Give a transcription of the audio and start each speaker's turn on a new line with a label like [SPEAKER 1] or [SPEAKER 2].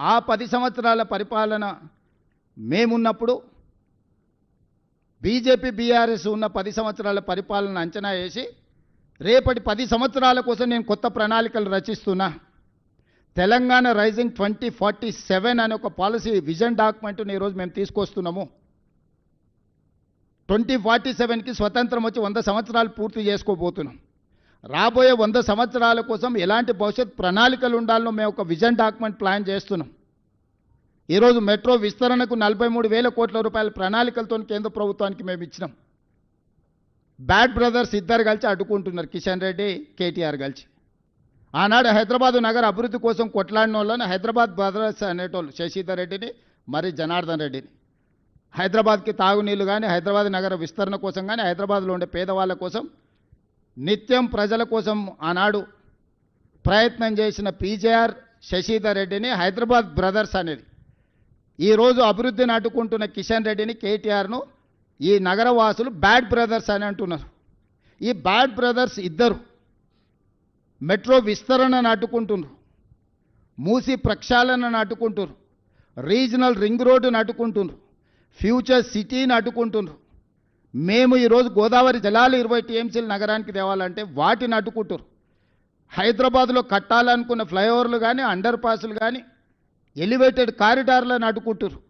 [SPEAKER 1] ఆ 10 సంవత్సరాల పరిపాలన మేమున్నప్పుడు బీజేపీ బీఆర్ఎస్ ఉన్న 10 సంవత్సరాల పరిపాలన అంచనా వేసి రేపటి 10 సంవత్సరాల కోసం నేను కొత్త ప్రణాళికలు రచిస్తున్నా. తెలంగాణ రైజింగ్ 2047 అనే ఒక పాలసీ విజన్ డాక్యుమెంట్ని ఈరోజు మేము తీసుకొస్తున్నాము. 2047కి స్వతంత్రం వచ్చి 100 సంవత్సరాలు పూర్తి చేసుకోబోతున్నాం. రాబోయే 100 సంవత్సరాల కోసం ఎలాంటి భవిష్యత్ ప్రణాళికలు ఉండాలో మేము ఒక విజన్ డాక్యుమెంట్ ప్లాన్ చేస్తున్నాం. ఈరోజు మెట్రో విస్తరణకు 43,000 కోట్ల రూపాయల ప్రణాళికలతో కేంద్ర ప్రభుత్వానికి మేము ఇచ్చినాం. బ్యాడ్ బ్రదర్స్ ఇద్దరు కలిసి అడ్డుకుంటున్నారు, కిషన్ రెడ్డి కేటీఆర్ కలిసి. ఆనాడు హైదరాబాద్ నగర అభివృద్ధి కోసం కొట్లాడిన వాళ్ళని హైదరాబాద్ బ్రదర్స్ అనేటోళ్ళు శశిధర్ రెడ్డిని మరి జనార్దన్ రెడ్డిని. హైదరాబాద్కి తాగునీళ్ళు కానీ హైదరాబాద్ నగర విస్తరణ కోసం కానీ హైదరాబాద్లో ఉండే పేదవాళ్ళ కోసం నిత్యం ప్రజల కోసం ఆనాడు ప్రయత్నం చేసిన పీజేఆర్ శశిధర్ రెడ్డిని హైదరాబాద్ బ్రదర్స్ అనేది. ఈరోజు అభివృద్ధిని అడ్డుకుంటున్న కిషన్ రెడ్డిని కేటీఆర్ను ఈ నగరవాసులు బ్యాడ్ బ్రదర్స్ అని అంటున్నారు. ఈ బ్యాడ్ బ్రదర్స్ ఇద్దరు మెట్రో విస్తరణను అడ్డుకుంటున్నారు, మూసి ప్రక్షాళనను అడ్డుకుంటున్నారు, రీజనల్ రింగ్ రోడ్డును అడ్డుకుంటున్నారు, ఫ్యూచర్ సిటీని అడ్డుకుంటున్నారు. మేము ఈరోజు గోదావరి జలాలు 20 టీఎంసీలు నగరానికి తేవాలంటే వాటిని అడ్డుకుంటారు. హైదరాబాద్లో కట్టాలనుకున్న ఫ్లైఓవర్లు కానీ అండర్ పాస్లు కానీ ఎలివేటెడ్ కారిడార్లను అడ్డుకుంటారు.